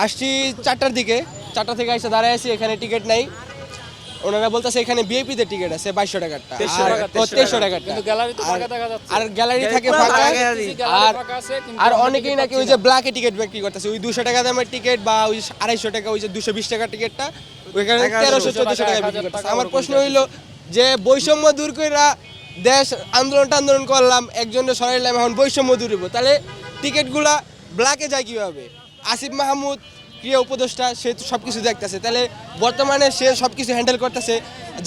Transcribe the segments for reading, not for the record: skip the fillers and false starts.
আসছি 4টার দিকে, 4টা থেকে এসে দাঁড়ায় আছি, এখানে টিকিট নাই। ওনারা বলতেছে এখানে ভিআইপিদের টিকিট আছে 2200 টাকারটা, 2300 টাকারটা, কিন্তু গ্যালারি তো ফাঁকা দেখা যাচ্ছে। আর গ্যালারি থাকে ফাঁকা। আর অনেকেই নাকি ওই যে ব্ল্যাকে টিকিট বিক্রি করতেছে, ওই 200 টাকা দামের টিকিট বা ওই 250 টাকা, ওই যে 220 টাকার টিকিটটা ওইখানে 1300-1400 টাকা বিক্রি করতেছে। আমার প্রশ্ন হইলো যে বৈষম্য দূর কইরা দেশ আন্দোলন করলাম, একজনের সরাইলাম, এখন বৈষম্য দূর হইব, তাহলে টিকিটগুলা ব্ল্যাকে যায় কিভাবে? আসিফ মাহমুদ ক্রিয়া উপদেষ্টা, সে তো সব কিছু দেখতেছে, তাহলে বর্তমানে সে সব কিছু হ্যান্ডেল করতেছে,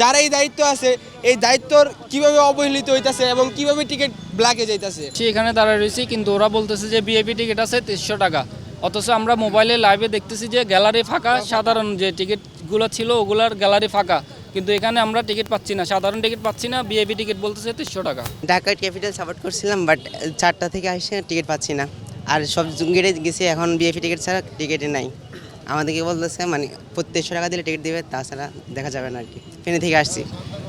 যারা এই দায়িত্ব আছে এই দায়িত্বর কিভাবে অবহেলিত হইতাছে এবং কিভাবে টিকিট ব্ল্যাকে যাইতাছে। এখানে দাঁড়ায় রয়েছি, কিন্তু ওরা বলতেছে যে ভিআইপি টিকিট আছে 2300 টাকা, অথচ আমরা মোবাইলে লাইভে দেখতেছি যে গ্যালারি ফাঁকা, সাধারণ যে টিকিটগুলো ছিল ওগুলার গ্যালারি ফাঁকা, কিন্তু এখানে আমরা টিকিট পাচ্ছি না, সাধারণ টিকিট পাচ্ছি না, ভিআইপি টিকিট বলতেছে 2300 টাকা। ঢাকা ক্যাপিটাল সাপোর্ট করছিলাম, বাট 4টা থেকে আসে টিকিট পাচ্ছি না, আর সব গেটে গেছি, এখন ভিআইপি টিকিট ছাড়া টিকিটই নাই। আমাদেরকে বলতেছে মানে 2300 টাকা দিলে টিকিট দিবে, তাছাড়া দেখা যাবে না আর কি। ফেনী থেকে আসছি,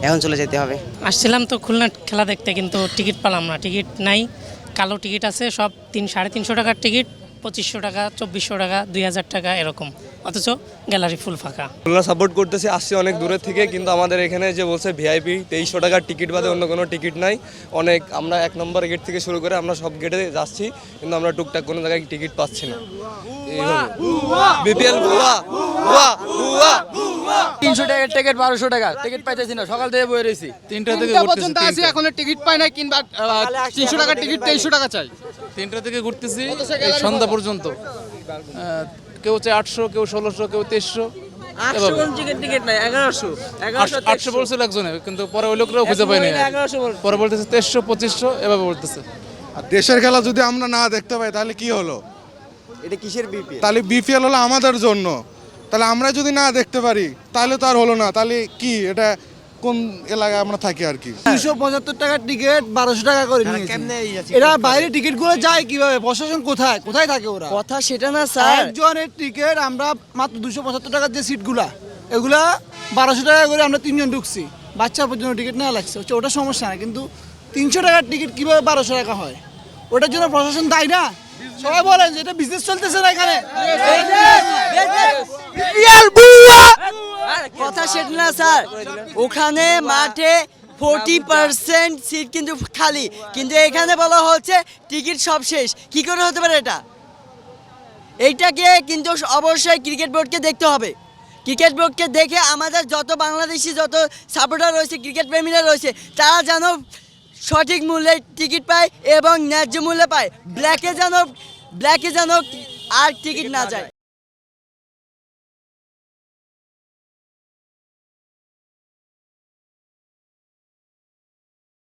এখন চলে যেতে হবে। আসছিলাম তো খুলনা খেলা দেখতে, কিন্তু টিকিট পেলাম না, টিকিট নাই। কালো টিকিট আছে সব 300-350 টাকার টিকিট, 2500 টাকা, 2400 টাকা, 2000 টাকা এরকম, অথচ গ্যালারি ফুল ফাঁকা। খুলনা সাপোর্ট করতেছি, আসছি অনেক দূরের থেকে, কিন্তু আমাদের এখানে যে বলছে ভিআইপি 2300 টাকার টিকিট বাদে অন্য কোনো টিকিট নাই। অনেক আমরা 1 নম্বর গেট থেকে শুরু করে আমরা সব গেটে যাচ্ছি, কিন্তু আমরা টুকটাক কোনো জায়গায় টিকিট পাচ্ছি না। বিপিএল ভুয়া ভুয়া ভুয়া 300 টাকার টিকিট 1200 টাকা, টিকিট পাইতেছি না, সকাল থেকে বয়ে রয়েছি, 3টা থেকে পর্যন্ত আসি, এখনো টিকিট পাই না, কিংবা 300 টাকার টিকিট 2300 টাকা চাই। 3টা থেকে ঘুরতেছি এই সন্ধ্যা পর্যন্ত, কেউ চাই 800, কেউ 1600, কেউ 2300, টিকিট নাই, 800 বলছিল একজনে, কিন্তু পরে ওই লোকরাও খুঁজে পাইনি, পরে বলতেছে 2300, 2500 এভাবে বলতেছে। আর দেশের খেলা যদি আমরা না দেখতে পাই তাহলে কি হলো? এটা কিসের বিপিএল? তাহলে বিপিএল হলো আমাদের জন্য, তাহলে আমরা যদি না দেখতে পারি তাহলে তো আর হলো না। তাহলে কি এটা কোন এলাকায় আমরা থাকি আর কি? 275 টাকার টিকিট 1200 টাকা করে নিয়েছে। এরা বাইরে টিকিট গুলো যায় কিভাবে? প্রশাসন কোথায় থাকে ওরা? কথা সেটা না স্যার, একজনের টিকিট আমরা মাত্র 275 টাকার যে সিটগুলা, এগুলা 1200 টাকা করে আমরা 3জন ঢুকছি, বাচ্চা পর্যন্ত টিকিট নেওয়া লাগছে, ওটা সমস্যা না, কিন্তু 300 টাকার টিকিট কিভাবে 1200 টাকা হয়? ওটার জন্য প্রশাসন দায়ী না? সবাই বলেন যে এটা বিজনেস চলতেছে না এখানে। কথা সেটা না স্যার, ওখানে মাঠে 40% সিট কিন্তু খালি, কিন্তু এখানে বলা হচ্ছে টিকিট সব শেষ। কি করে হতে পারে এটা? এইটাকে কিন্তু অবশ্যই ক্রিকেট বোর্ডকে দেখতে হবে। ক্রিকেট বোর্ডকে দেখে আমাদের যত বাংলাদেশি যত সাপোর্টার রয়েছে, ক্রিকেট প্রেমীরা রয়েছে, তারা যেন সঠিক মূল্যে টিকিট পায় এবং ন্যায্য মূল্যে পায়। ব্ল্যাকে যেন আর টিকিট না যায়।